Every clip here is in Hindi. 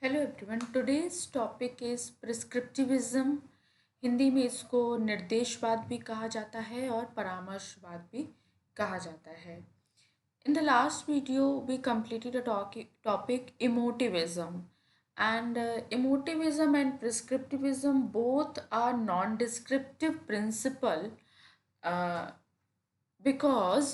Hello everyone, today's topic is prescriptivism. Hindi में इसको निर्देशवाद भी कहा जाता है और परामर्शवाद भी कहा जाता है। In the last video, we completed a topic emotivism, and emotivism and prescriptivism both are non-descriptive principle, uh, because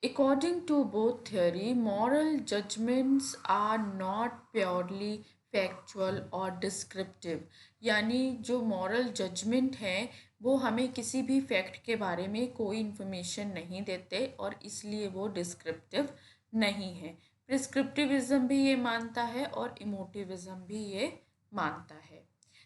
according to both theory, moral judgments are not purely factual और descriptive। यानी जो moral judgment है वो हमें किसी भी फैक्ट के बारे में कोई इन्फॉर्मेशन नहीं देते और इसलिए वो डिस्क्रिप्टिव नहीं है। प्रिस्क्रिप्टिविज्म भी ये मानता है और इमोटिविज्म भी ये मानता है।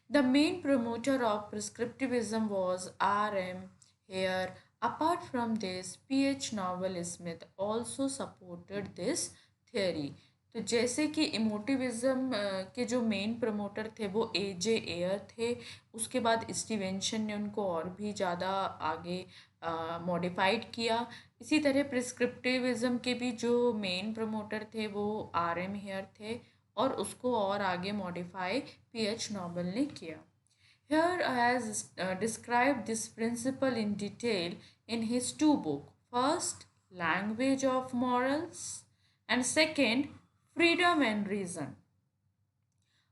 The main promoter of prescriptivism was R.M. Hare. Apart from this, P.H. Novel Smith also supported this theory. तो जैसे कि इमोटिविज्म के जो मेन प्रमोटर थे वो A.J. एयर थे, उसके बाद स्टीवेंसन ने उनको और भी ज़्यादा आगे मॉडिफाइड किया। इसी तरह प्रिस्क्रिप्टिविज्म के भी जो मेन प्रमोटर थे वो R.M. हेयर थे और उसको और आगे मॉडिफाई P.H. नॉबल ने किया। Here has described this principle in detail in his two books. First, Language of Morals, and second, Freedom and Reason.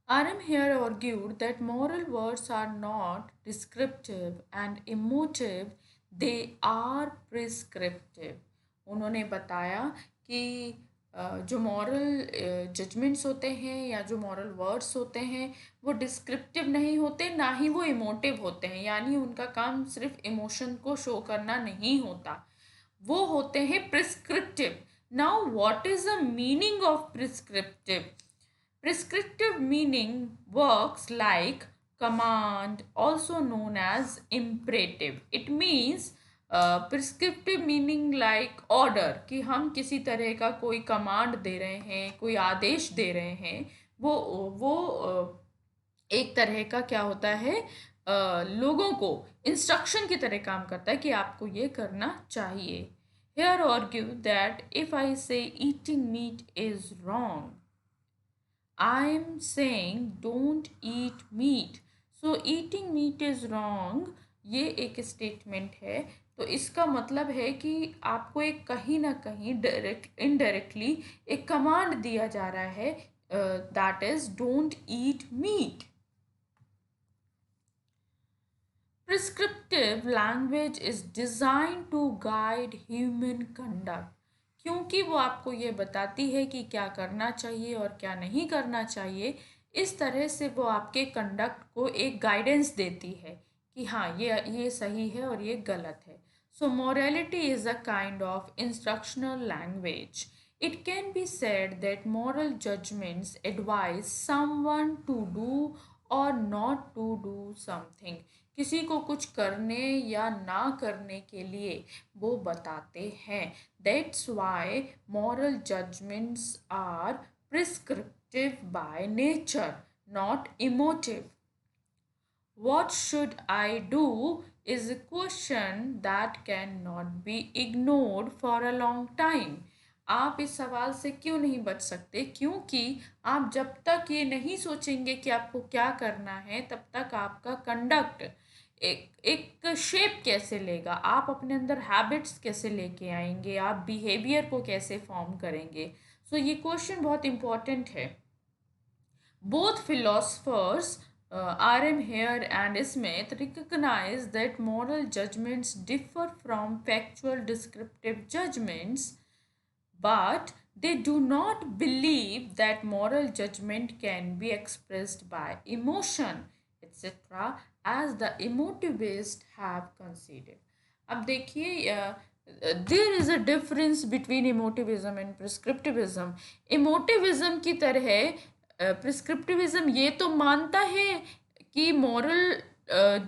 R.M. here argued that moral words are not descriptive and emotive, they are prescriptive. उन्होंने बताया कि जो मॉरल जजमेंट्स होते हैं या जो मॉरल वर्ड्स होते हैं वो डिस्क्रिप्टिव नहीं होते, ना ही वो इमोटिव होते हैं। यानी उनका काम सिर्फ इमोशन को शो करना नहीं होता, वो होते हैं prescriptive. Now what is the meaning of prescriptive? Prescriptive meaning works like command, also known as imperative. It means prescriptive meaning like order, कि हम किसी तरह का कोई कमांड दे रहे हैं, कोई आदेश दे रहे हैं, वो एक तरह का क्या होता है, लोगों को इंस्ट्रक्शन की तरह काम करता है कि आपको ये करना चाहिए। Here argue that if I say eating meat is wrong, I'm saying don't eat meat. So eating meat is wrong, ये एक स्टेटमेंट है। तो इसका मतलब है कि आपको एक कहीं ना कहीं डायरेक्ट इनडायरेक्टली एक कमांड दिया जा रहा है, that is don't eat meat. Prescriptive language is designed to guide human conduct, क्योंकि वो आपको ये बताती है कि क्या करना चाहिए और क्या नहीं करना चाहिए। इस तरह से वो आपके कंडक्ट को एक गाइडेंस देती है कि हाँ ये सही है और ये गलत है। सो morality is a kind of instructional language. It can be said that moral judgments advise someone to do or not to do something. किसी को कुछ करने या ना करने के लिए वो बताते हैं। That's why moral judgments are prescriptive by nature, not emotive. What should I do is a question that cannot be ignored for a long time. आप इस सवाल से क्यों नहीं बच सकते? क्योंकि आप जब तक ये नहीं सोचेंगे कि आपको क्या करना है, तब तक आपका कंडक्ट एक शेप कैसे लेगा, आप अपने अंदर हैबिट्स कैसे लेके आएंगे, आप बिहेवियर को कैसे फॉर्म करेंगे। सो ये क्वेश्चन बहुत इम्पोर्टेंट है। Both philosophers R.M. Hare and Smith recognize that moral judgments differ from factual descriptive judgments, but they do not believe that moral judgment can be expressed by emotion, etc., as the emotivists have conceded. अब देखिए, there is a difference between emotivism and prescriptivism. Emotivism की तरह प्रिस्क्रिप्टिविज्म ये तो मानता है कि मॉरल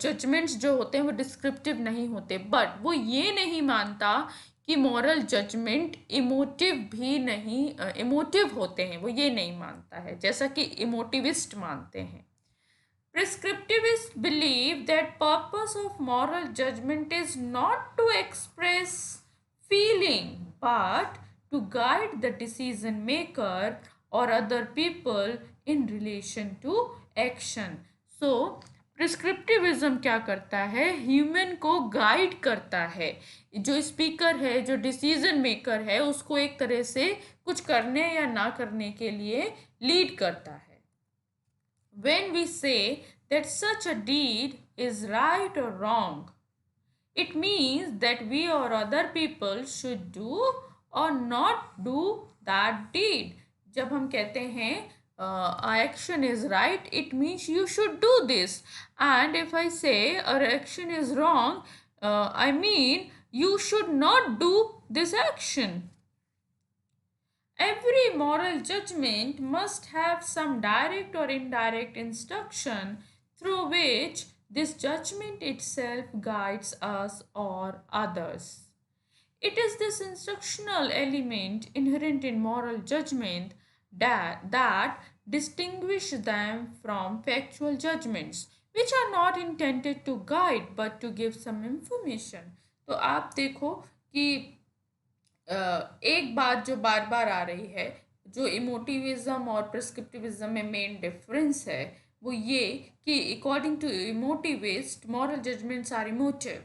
जजमेंट्स जो होते हैं वो डिस्क्रिप्टिव नहीं होते, बट वो ये नहीं मानता कि मॉरल जजमेंट इमोटिव भी नहीं इमोटिव होते हैं, वो ये नहीं मानता है जैसा कि इमोटिविस्ट मानते हैं। Prescriptivists believe that purpose of moral judgment is not to express feeling but to guide the decision maker or other people in relation to action. So प्रिस्क्रिप्टिविज्म क्या करता है, ह्यूमन को गाइड करता है, जो स्पीकर है, जो डिसीजन मेकर है, उसको एक तरह से कुछ करने या ना करने के लिए लीड करता है. When we say that such a deed is right or wrong, it means that we or other people should do or not do that deed. जब हम कहते हैं action is right, it means you should do this. And if I say action is wrong, I mean you should not do this action. Every moral judgment must have some direct or indirect instruction through which this judgment itself guides us or others. It is this instructional element inherent in moral judgment that distinguish them from factual judgments, which are not intended to guide but to give some information. तो आप देखो कि एक बात जो बार बार आ रही है, जो इमोटिविज्म और प्रिस्क्रिप्टिविज्म में मेन डिफरेंस है, वो ये कि according to emotivist moral judgements are emotive,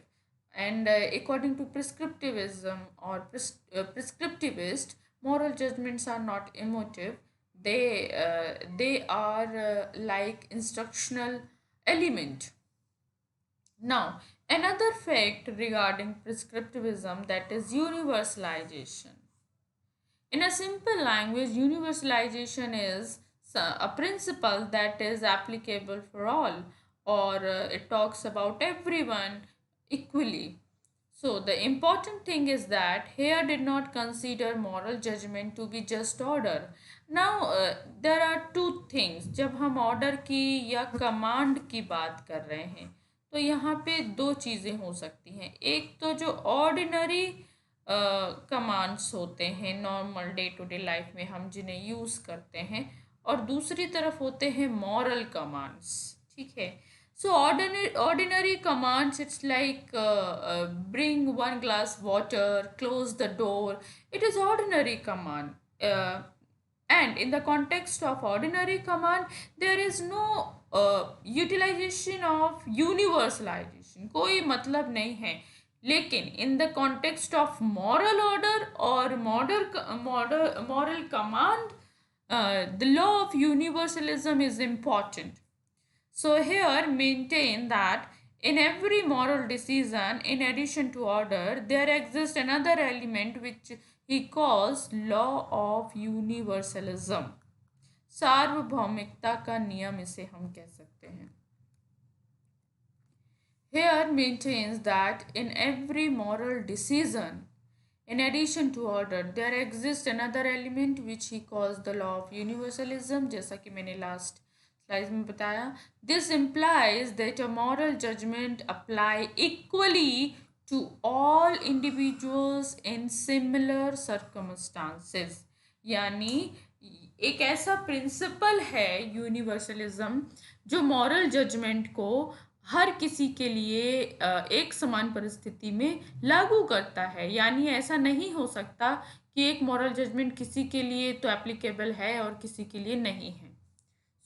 and according to prescriptivism or prescriptivist, moral judgments are not emotive. They are like instructional element. Now another fact regarding prescriptivism, that is universalization. In a simple language, universalization is a principle that is applicable for all, or it talks about everyone equally. So the important thing is that here did not consider moral judgment to be just order. Now there are two things. जब हम order की या command की बात कर रहे हैं, तो यहाँ पे दो चीज़ें हो सकती हैं. एक तो जो ordinary कमांड्स होते हैं normal day to day life में हम जिन्हें यूज़ करते हैं, और दूसरी तरफ होते हैं मॉरल कमांड्स. ठीक है. So ordinary commands, it's like bring 1 glass water, close the door. It is ordinary command. And in the context of ordinary command, there is no utilization of universalization. कोई मतलब नहीं है. लेकिन in the context of moral order or moral command, the law of universalism is important. So here maintain that in every moral decision, in addition to order, there exists another element which he calls law of universalism. सार्वभौमिकता का नियम इसे हम कह सकते हैं. Here maintains that in every moral decision, in addition to order, there exists another element which he calls the law of universalism. जैसा कि मैंने last स्लाइड में बताया, this implies that a moral judgment apply equally to all individuals in similar circumstances. यानी एक ऐसा प्रिंसिपल है यूनिवर्सलिज्म जो मॉरल जजमेंट को हर किसी के लिए एक समान परिस्थिति में लागू करता है. यानी ऐसा नहीं हो सकता कि एक मॉरल जजमेंट किसी के लिए तो एप्लीकेबल है और किसी के लिए नहीं है.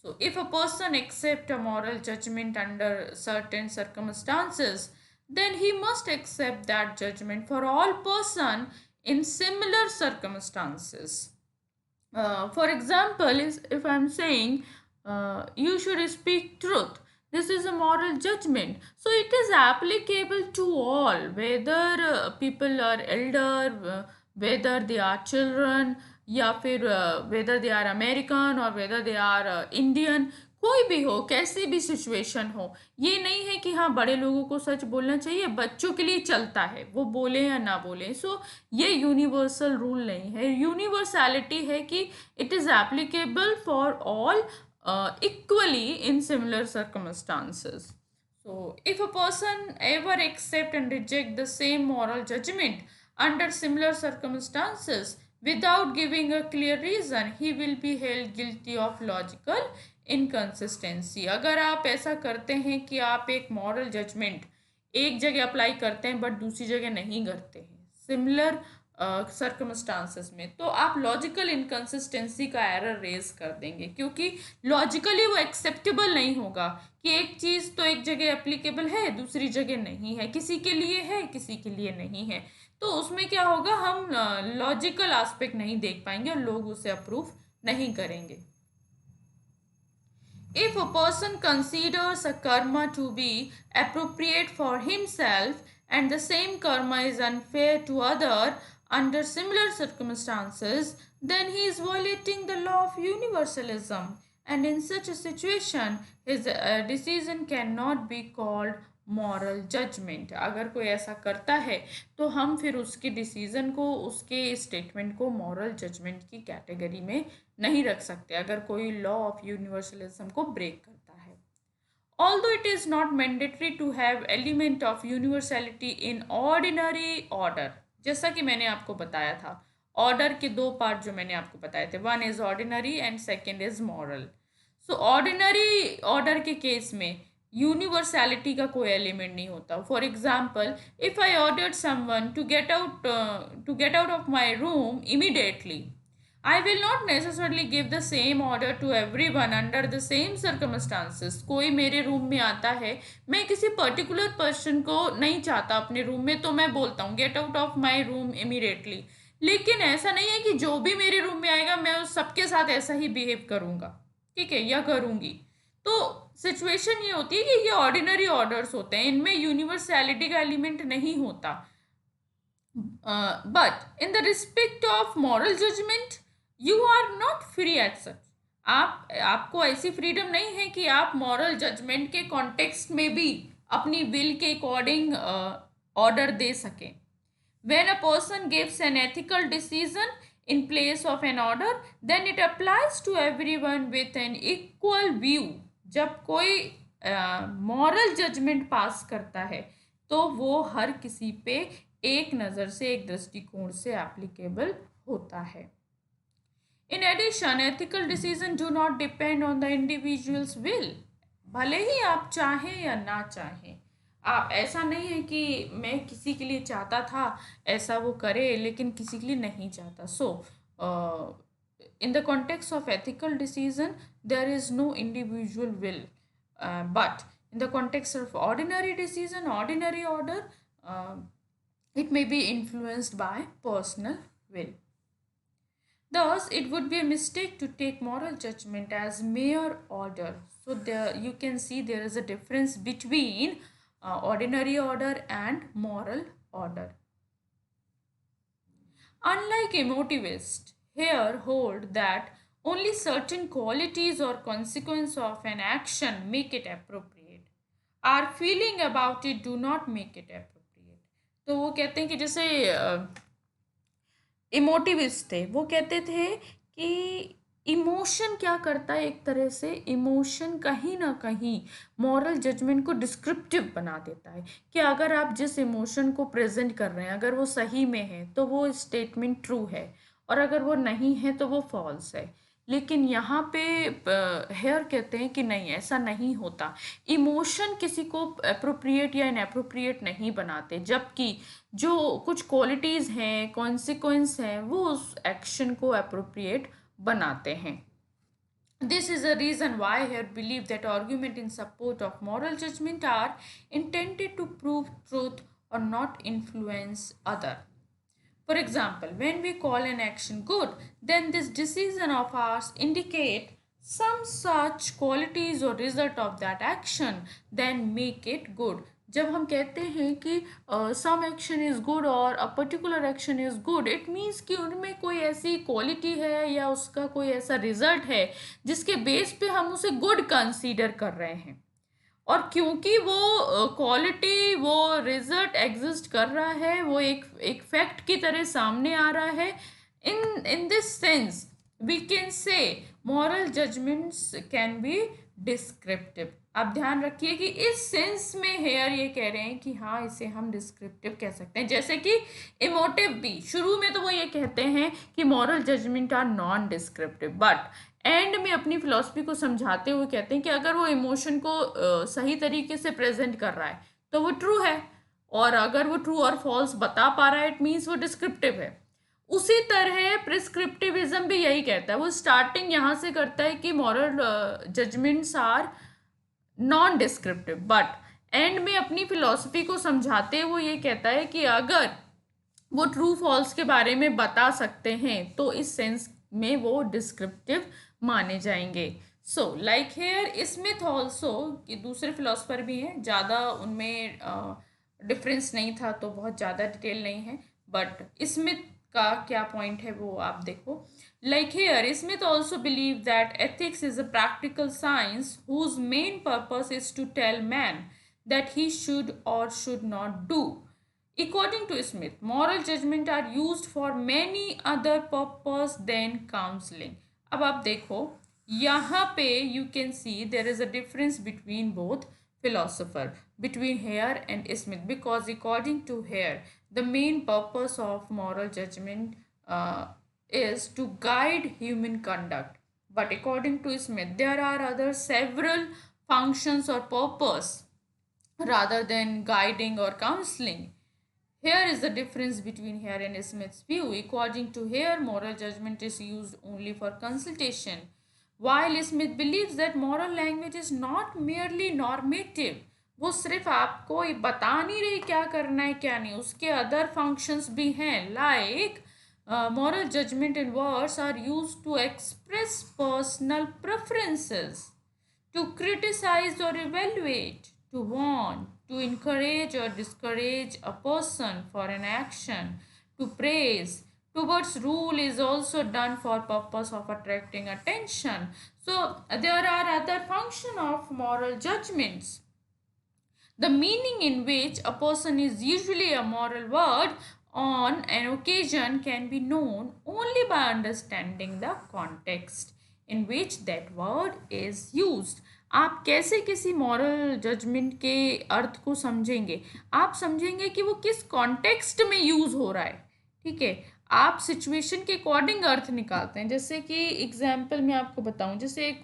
So if a person accepts a moral judgment under certain circumstances, then he must accept that judgment for all person in similar circumstances. For example, if I'm saying you should speak truth, this is a moral judgment. So it is applicable to all, whether people are elder, whether they are children, या फिर वेदर दे आर अमेरिकन और वेदर दे आर इंडियन, कोई भी हो, कैसी भी सिचुएशन हो. ये नहीं है कि हाँ बड़े लोगों को सच बोलना चाहिए, बच्चों के लिए चलता है, वो बोले या ना बोले. सो ये यूनिवर्सल रूल नहीं है. यूनिवर्सैलिटी है कि it is applicable for all equally in similar circumstances. So if a person ever accept and reject the same moral judgment under similar circumstances, without giving a clear reason, he will be held guilty of logical inconsistency. अगर आप ऐसा करते हैं कि आप एक moral judgment एक जगह अप्लाई करते हैं बट दूसरी जगह नहीं करते हैं, सिमिलर सर्कमस्टांसेस में, तो आप लॉजिकल इनकन्सिस्टेंसी का एरर रेज कर देंगे, क्योंकि लॉजिकली वो एक्सेप्टेबल नहीं होगा कि एक चीज़ तो एक जगह एप्लीकेबल है, दूसरी जगह नहीं है, किसी के लिए है, किसी के लिए नहीं है। तो उसमें क्या होगा, हम लॉजिकल एस्पेक्ट नहीं देख पाएंगे और लोग उसे अप्रूव नहीं करेंगे। If a person considers a karma to be appropriate for himself and the same karma is unfair to other under similar circumstances, then he is violating the law of universalism. And in such a situation, his decision cannot be called moral judgement. अगर कोई ऐसा करता है तो हम फिर उसके डिसीजन को, उसके स्टेटमेंट को मॉरल जजमेंट की कैटेगरी में नहीं रख सकते, अगर कोई लॉ ऑफ यूनिवर्सलिज्म को ब्रेक करता है। Although it is not mandatory to have element of universality in ordinary order, जैसा कि मैंने आपको बताया था, ऑर्डर के दो पार्ट जो मैंने आपको बताए थे, one is ordinary and second is moral. So ordinary order के केस में यूनिवर्सैलिटी का कोई एलिमेंट नहीं होता। For example, if I ordered someone to get out of my room immediately, I will not necessarily give the same order to everyone under the same circumstances। कोई मेरे रूम में आता है, मैं किसी पर्टिकुलर पर्सन को नहीं चाहता अपने रूम में, तो मैं बोलता हूँ gate out of my room immediately. लेकिन ऐसा नहीं है कि जो भी मेरे रूम में आएगा मैं उस सबके साथ ऐसा ही बिहेव करूँगा, ठीक है, या करूँगी। तो सिचुएशन ये होती है कि ये ऑर्डिनरी ऑर्डर्स होते हैं, इनमें यूनिवर्सैलिटी का एलिमेंट नहीं होता। But in the respect of moral judgement you are not free at such. आपको ऐसी फ्रीडम नहीं है कि आप मॉरल जजमेंट के कॉन्टेक्स्ट में भी अपनी विल के अकॉर्डिंग ऑर्डर दे सकें। When a person gives an ethical decision in place of an order, then it applies to everyone with an equal view। जब कोई मॉरल जजमेंट पास करता है तो वो हर किसी पे एक नज़र से, एक दृष्टिकोण से एप्लीकेबल होता है। In addition, ethical decisions do not depend on the individual's will। भले ही आप चाहें या ना चाहें, आप ऐसा नहीं है कि मैं किसी के लिए चाहता था ऐसा वो करे, लेकिन किसी के लिए नहीं चाहता। So in the context of ethical decision there is no individual will, but in the context of ordinary decision, ordinary order, it may be influenced by personal will। Thus, it would be a mistake to take moral judgment as mere order। So there you can see there is a difference between ordinary order and moral order। Unlike emotivists, here hold that only certain qualities or consequence of an action make it appropriate। Our feeling about it do not make it appropriate। तो वो कहते हैं कि जैसे इमोटिविस्ट थे, वो कहते थे कि इमोशन क्या करता है, एक तरह से इमोशन कहीं ना कहीं मॉरल जजमेंट को डिस्क्रिप्टिव बना देता है, कि अगर आप जिस इमोशन को प्रेजेंट कर रहे हैं अगर वो सही में है तो वो स्टेटमेंट ट्रू है, और अगर वो नहीं है तो वो फॉल्स है। लेकिन यहाँ पे हेयर कहते हैं कि नहीं, ऐसा नहीं होता। इमोशन किसी को अप्रोप्रिएट या इनअप्रोप्रिएट नहीं बनाते, जबकि जो कुछ क्वालिटीज़ हैं, कॉन्सिक्वेंस हैं, वो उस एक्शन को अप्रोप्रिएट बनाते हैं। This is a reason why here believe that argument in support of moral judgment are intended to prove truth or not influence other। For example, when we call an action good, then this decision of ours indicate some such qualities or result of that action then make it good। जब हम कहते हैं कि some action is good और a particular action is good, it means कि उनमें कोई ऐसी क्वालिटी है या उसका कोई ऐसा रिजल्ट है जिसके बेस पे हम उसे गुड कंसीडर कर रहे हैं। और क्योंकि वो क्वालिटी, वो रिजल्ट एग्जिस्ट कर रहा है, वो एक फैक्ट की तरह सामने आ रहा है, in this sense we can say moral judgements can be descriptive. आप ध्यान रखिए कि इस सेंस में हेयर ये कह रहे हैं कि हाँ, इसे हम डिस्क्रिप्टिव कह सकते हैं। जैसे कि इमोटिव भी, शुरू में तो वो ये कहते हैं कि moral judgement are non descriptive, but end में अपनी फिलॉसफी को समझाते हुए कहते हैं कि अगर वो इमोशन को सही तरीके से प्रेजेंट कर रहा है तो वो ट्रू है, और अगर वो ट्रू और फॉल्स बता पा रहा है इट मीन्स वो डिस्क्रिप्टिव है। उसी तरह प्रिस्क्रिप्टिविज्म भी यही कहता है, वो स्टार्टिंग यहाँ से करता है कि moral judgements are non descriptive, but end में अपनी फिलॉसफी को समझाते हुए वो ये कहता है कि अगर वो ट्रू फॉल्स के बारे में बता सकते हैं तो इस सेंस में वो डिस्क्रिप्टिव माने जाएंगे। So like Hare Smith also, कि दूसरे फिलोसफर भी हैं, ज़्यादा उनमें डिफरेंस नहीं था तो बहुत ज़्यादा डिटेल नहीं है, बट स्मिथ का क्या पॉइंट है वो आप देखो। Like Hare Smith also believe that ethics is a practical science whose main purpose is to tell man that he should or should not do. According to Smith, moral judgment are used for many other purpose than counseling. अब आप देखो यहाँ पे you can see there is a difference between both philosopher, between Hare and Smith, because according to Hare, the main purpose of moral judgment is to guide human conduct. But according to Smith, there are other several functions or purpose rather than guiding or counseling. Here is the difference between Hare and Smith's view. According to Hare, moral judgment is used only for consultation, while Smith believes that moral language is not merely normative. वो सिर्फ आपको बता नहीं रही क्या करना है क्या नहीं, उसके अदर फंक्शंस भी हैं, like moral judgment and words are used to express personal preferences, to criticize or evaluate, to warn, to encourage or discourage a person for an action, to praise. Towards rule is also done for purpose of attracting attention. So there are other function of moral judgments. The meaning in which a person is usually a moral word on an occasion can be known only by understanding the context in which that word is used. आप कैसे किसी मॉरल जजमेंट के अर्थ को समझेंगे? आप समझेंगे कि वो किस कॉन्टेक्स्ट में यूज हो रहा है, ठीक है। आप सिचुएशन के अकॉर्डिंग अर्थ निकालते हैं। जैसे कि एग्जाम्पल मैं आपको बताऊं, जैसे एक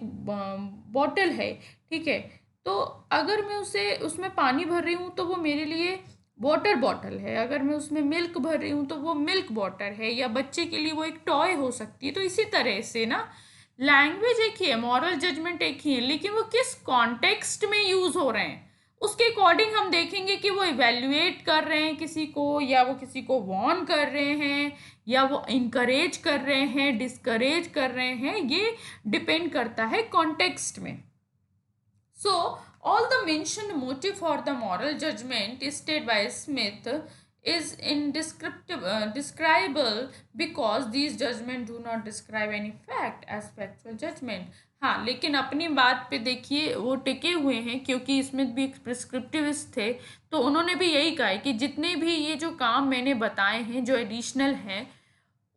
बॉटल है, ठीक है, तो अगर मैं उसे उसमें पानी भर रही हूँ तो वो मेरे लिए वाटर बॉटल है, अगर मैं उसमें मिल्क भर रही हूँ तो वो मिल्क बॉटल है, या बच्चे के लिए वो एक टॉय हो सकती है। तो इसी तरह से ना, लैंग्वेज एक ही है, मॉरल जजमेंट एक ही है, लेकिन वो किस कॉन्टेक्स्ट में यूज हो रहे हैं उसके अकॉर्डिंग हम देखेंगे कि वो इवेल्युएट कर रहे हैं किसी को, या वो किसी को वॉर्न कर रहे हैं, या वो इंकरेज कर रहे हैं, डिस्करेज कर रहे हैं, ये डिपेंड करता है कॉन्टेक्स्ट में। So, all the mentioned motive for the moral judgment stated by Smith is describable because these judgments do not describe any fact as factual judgment. हाँ, लेकिन अपनी बात पे देखिए वो टिके हुए हैं, क्योंकि स्मिथ भी एक प्रिस्क्रिप्टिविस्ट थे, तो उन्होंने भी यही कहा है कि जितने भी ये जो काम मैंने बताए हैं जो एडिशनल हैं,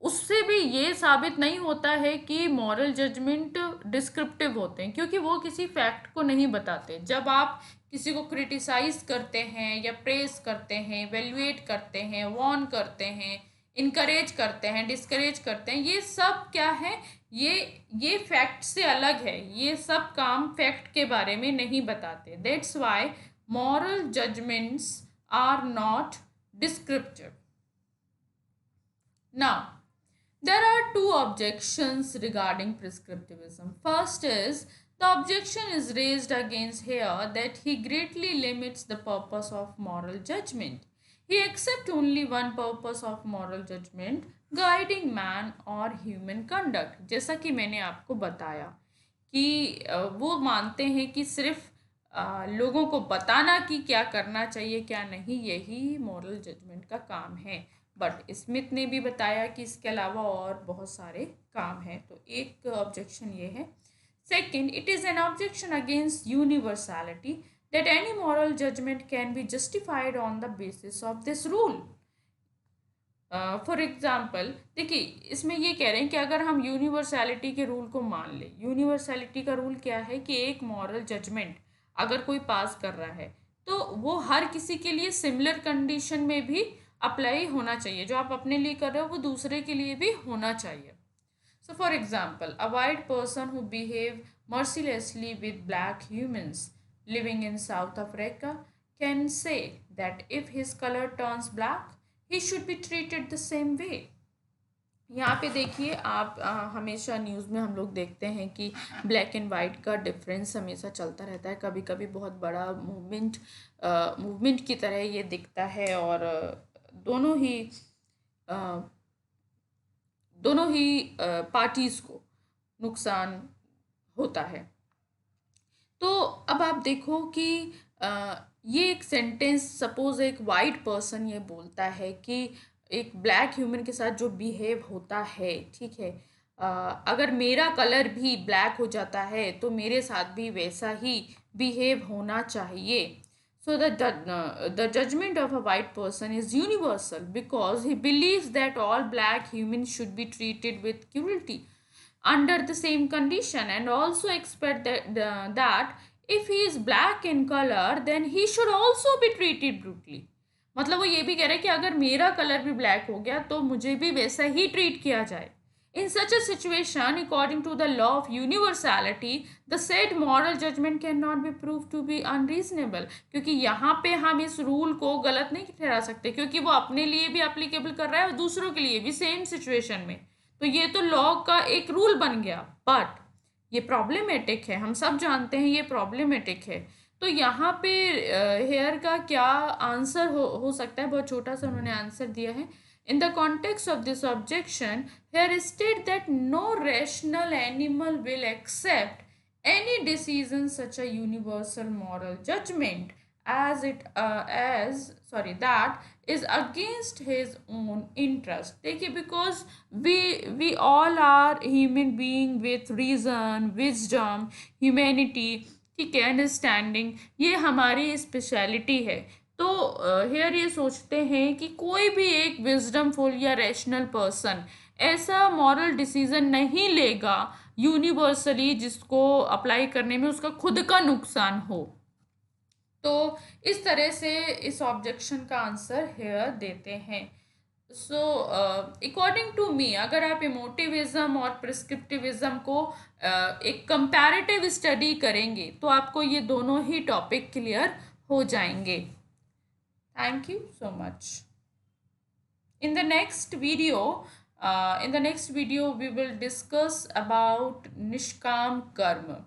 उससे भी ये साबित नहीं होता है कि मॉरल जजमेंट डिस्क्रिप्टिव होते हैं, क्योंकि वो किसी फैक्ट को नहीं बताते। जब आप किसी को क्रिटिसाइज करते हैं या प्रेस करते हैं, वैल्यूएट करते हैं, वॉर्न करते हैं, इनकरेज करते हैं, डिस्करेज करते हैं, ये सब क्या है, ये फैक्ट से अलग है, ये सब काम फैक्ट के बारे में नहीं बताते। That's why moral judgements are not descriptive. Now there are two objections regarding prescriptivism. First is the objection is raised against here that he greatly limits the purpose of moral judgment. He accepts only one purpose of moral judgment, guiding man or human conduct. जैसा कि मैंने आपको बताया कि वो मानते हैं कि सिर्फ लोगों को बताना कि क्या करना चाहिए क्या नहीं, यही मॉरल जजमेंट का काम है। बट स्मिथ ने भी बताया कि इसके अलावा और बहुत सारे काम हैं। तो एक ऑब्जेक्शन ये है। Second, it is an objection against universality that any moral judgement can be justified on the basis of this rule. For example देखिए, इसमें ये कह रहे हैं कि अगर हम यूनिवर्सैलिटी के रूल को मान लें, यूनिवर्सैलिटी का रूल क्या है कि एक मॉरल जजमेंट अगर कोई पास कर रहा है तो वो हर किसी के लिए सिमिलर कंडीशन में भी अप्लाई होना चाहिए, जो आप अपने लिए कर रहे हो वो दूसरे के लिए भी होना चाहिए। So for example, a white person who behave mercilessly with black humans living in South Africa can say that if his color turns black, he should be treated the same way. यहाँ पे देखिए आप हमेशा न्यूज़ में हम लोग देखते हैं कि ब्लैक एंड वाइट का डिफरेंस हमेशा चलता रहता है। कभी कभी बहुत बड़ा मूवमेंट की तरह ये दिखता है, और दोनों ही अ, दोनों ही पार्टीज को नुकसान होता है। तो अब आप देखो कि ये एक सेंटेंस, सपोज एक वाइट पर्सन ये बोलता है कि एक ब्लैक ह्यूमन के साथ जो बिहेव होता है, ठीक है, अगर मेरा कलर भी ब्लैक हो जाता है तो मेरे साथ भी वैसा ही बिहेव होना चाहिए. So the judgment of a white person is universal because he believes that all black humans should be treated with cruelty under the same condition, and also expect that if he is black in color then he should also be treated brutally. मतलब वो ये भी कह रहे हैं कि अगर मेरा कलर भी ब्लैक हो गया तो मुझे भी वैसा ही ट्रीट किया जाए. In such a situation, according to the law of universality, the said moral judgment cannot be proved to be unreasonable. क्योंकि यहाँ पे हम इस रूल को गलत नहीं ठहरा सकते, क्योंकि वो अपने लिए भी एप्लीकेबल कर रहा है और दूसरों के लिए भी सेम सिचुएशन में. तो ये तो लॉ का एक रूल बन गया, बट ये प्रॉब्लमेटिक है, हम सब जानते हैं ये प्रॉब्लमेटिक है. तो यहाँ पे हेयर का क्या आंसर हो सकता है, बहुत छोटा सा उन्होंने आंसर दिया है. In the context of this objection, here state that no rational animal will accept any decision such a universal moral judgment that is against his own interest. देखिए, because we all are human being with reason, wisdom, humanity, ठीक है, अंडरस्टैंडिंग, ये हमारी स्पेशलिटी है. तो हेयर ये सोचते हैं कि कोई भी एक विजडमफुल या रैशनल पर्सन ऐसा मॉरल डिसीजन नहीं लेगा यूनिवर्सली जिसको अप्लाई करने में उसका खुद का नुकसान हो. तो इस तरह से इस ऑब्जेक्शन का आंसर हेयर देते हैं. सो अकॉर्डिंग टू मी, अगर आप इमोटिविज्म और प्रिस्क्रिप्टिविज्म को एक कंपैरेटिव स्टडी करेंगे तो आपको ये दोनों ही टॉपिक क्लियर हो जाएंगे. Thank you so much. In the next video, we will discuss about Nishkam Karma.